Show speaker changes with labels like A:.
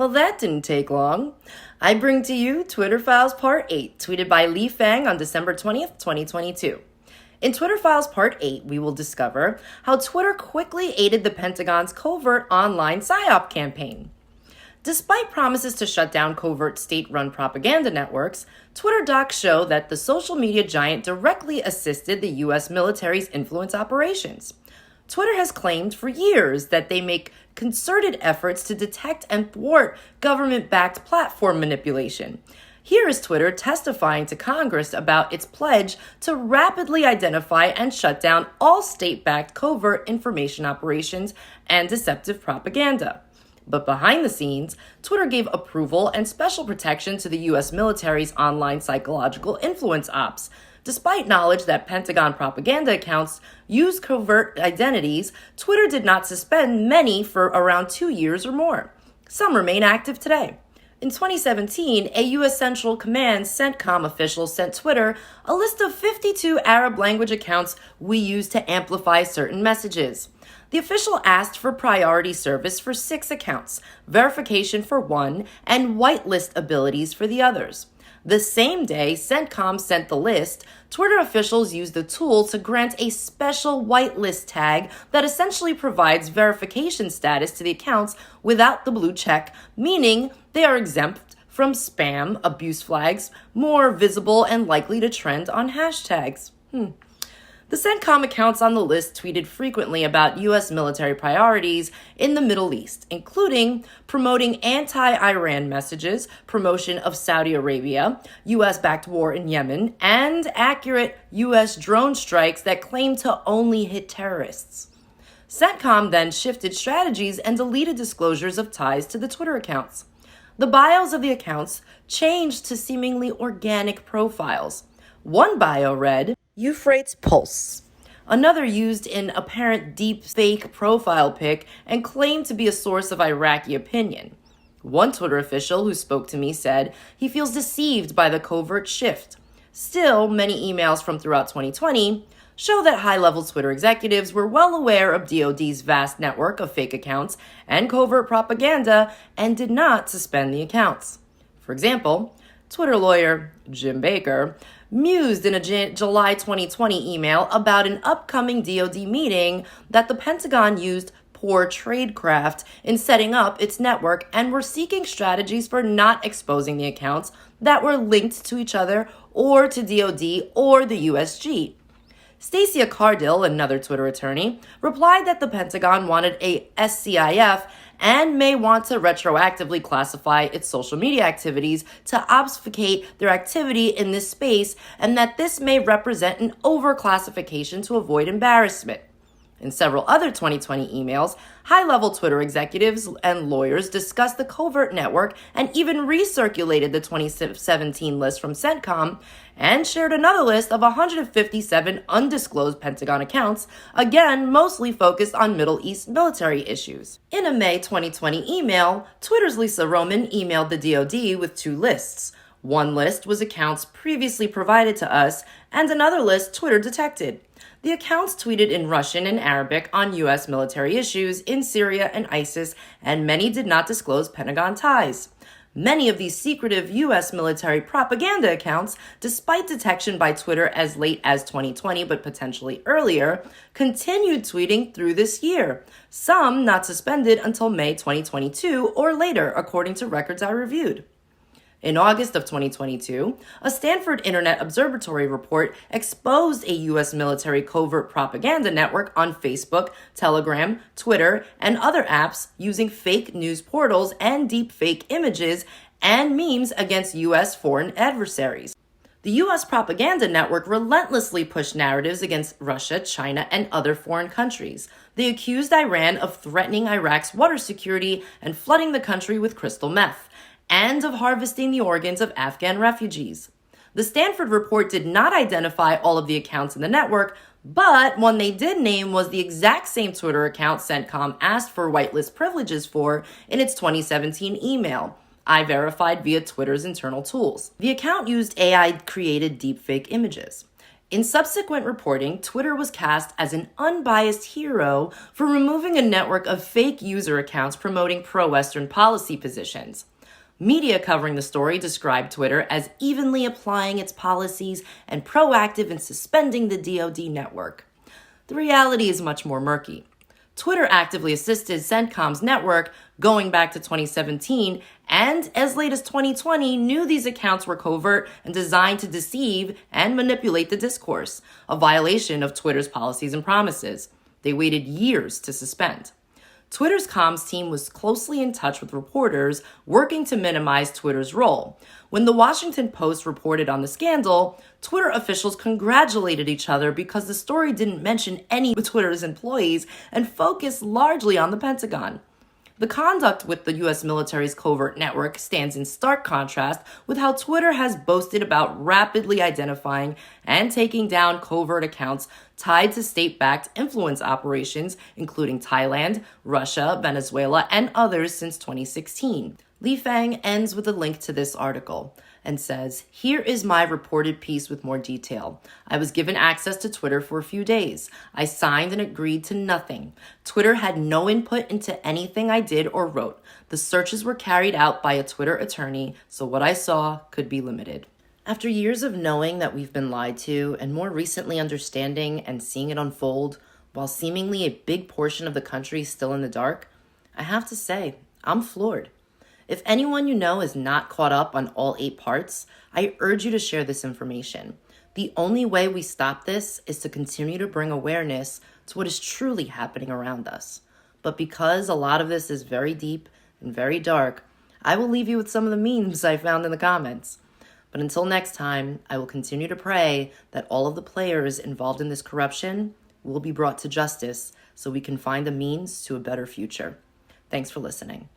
A: Well, that didn't take long. I bring to you Twitter Files Part 8, tweeted by Li Fang on December 20th, 2022. In Twitter Files Part 8, we will discover how Twitter quickly aided the Pentagon's covert online PsyOp campaign. Despite promises to shut down covert state-run propaganda networks, Twitter docs show that the social media giant directly assisted the U.S. military's influence operations. Twitter has claimed for years that they make concerted efforts to detect and thwart government-backed platform manipulation. Here is Twitter testifying to Congress about its pledge to rapidly identify and shut down all state-backed covert information operations and deceptive propaganda. But behind the scenes, Twitter gave approval and special protection to the U.S. military's online psychological influence ops. Despite knowledge that Pentagon propaganda accounts use covert identities, Twitter did not suspend many for around 2 years or more. Some remain active today. In 2017, a U.S. Central Command Centcom official sent Twitter a list of 52 Arab language accounts we use to amplify certain messages. The official asked for priority service for 6 accounts, verification for 1, and whitelist abilities for the others. The same day Centcom sent the list, Twitter officials used the tool to grant a special whitelist tag that essentially provides verification status to the accounts without the blue check, meaning they are exempt from spam, abuse flags, more visible and likely to trend on hashtags. The Centcom accounts on the list tweeted frequently about U.S. military priorities in the Middle East, including promoting anti-Iran messages, promotion of Saudi Arabia, U.S.-backed war in Yemen, and accurate U.S. drone strikes that claim to only hit terrorists. Centcom then shifted strategies and deleted disclosures of ties to the Twitter accounts. The bios of the accounts changed to seemingly organic profiles. One bio read, Euphrates Pulse. Another used an apparent deep fake profile pic and claimed to be a source of Iraqi opinion. One Twitter official who spoke to me said he feels deceived by the covert shift. Still, many emails from throughout 2020 show that high-level Twitter executives were well aware of DoD's vast network of fake accounts and covert propaganda and did not suspend the accounts. For example, Twitter lawyer Jim Baker mused in a July 2020 email about an upcoming DoD meeting that the Pentagon used poor tradecraft in setting up its network and were seeking strategies for not exposing the accounts that were linked to each other or to DoD or the USG. Stacia Cardill, another Twitter attorney, replied that the Pentagon wanted a SCIF and may want to retroactively classify its social media activities to obfuscate their activity in this space, and that this may represent an overclassification to avoid embarrassment. In several other 2020 emails, high-level Twitter executives and lawyers discussed the covert network and even recirculated the 2017 list from Centcom and shared another list of 157 undisclosed Pentagon accounts, again mostly focused on Middle East military issues. In a May 2020 email, Twitter's Lisa Roman emailed the DoD with 2 lists. One list was accounts previously provided to us, and another list Twitter detected. The accounts tweeted in Russian and Arabic on U.S. military issues in Syria and ISIS, and many did not disclose Pentagon ties. Many of these secretive U.S. military propaganda accounts, despite detection by Twitter as late as 2020 but potentially earlier, continued tweeting through this year, some not suspended until May 2022 or later, according to records I reviewed. In August of 2022, a Stanford Internet Observatory report exposed a U.S. military covert propaganda network on Facebook, Telegram, Twitter, and other apps using fake news portals and deep fake images and memes against U.S. foreign adversaries. The U.S. propaganda network relentlessly pushed narratives against Russia, China, and other foreign countries. They accused Iran of threatening Iraq's water security and flooding the country with crystal meth, and of harvesting the organs of Afghan refugees. The Stanford report did not identify all of the accounts in the network, but one they did name was the exact same Twitter account Centcom asked for whitelist privileges for in its 2017 email. I verified via Twitter's internal tools. The account used AI-created deepfake images. In subsequent reporting, Twitter was cast as an unbiased hero for removing a network of fake user accounts promoting pro-Western policy positions. Media covering the story described Twitter as evenly applying its policies and proactive in suspending the DoD network. The reality is much more murky. Twitter actively assisted Centcom's network going back to 2017, and as late as 2020 knew these accounts were covert and designed to deceive and manipulate the discourse, a violation of Twitter's policies and promises. They waited years to suspend. Twitter's comms team was closely in touch with reporters working to minimize Twitter's role. When the Washington Post reported on the scandal, Twitter officials congratulated each other because the story didn't mention any of Twitter's employees and focused largely on the Pentagon. The conduct with the U.S. military's covert network stands in stark contrast with how Twitter has boasted about rapidly identifying and taking down covert accounts tied to state-backed influence operations, including Thailand, Russia, Venezuela, and others since 2016. Li Fang ends with a link to this article and says, "Here is my reported piece with more detail. I was given access to Twitter for a few days. I signed and agreed to nothing. Twitter had no input into anything I did or wrote. The searches were carried out by a Twitter attorney, so what I saw could be limited." After years of knowing that we've been lied to, and more recently understanding and seeing it unfold, while seemingly a big portion of the country is still in the dark, I have to say, I'm floored. If anyone you know is not caught up on all 8 parts, I urge you to share this information. The only way we stop this is to continue to bring awareness to what is truly happening around us. But because a lot of this is very deep and very dark, I will leave you with some of the memes I found in the comments. But until next time, I will continue to pray that all of the players involved in this corruption will be brought to justice so we can find the means to a better future. Thanks for listening.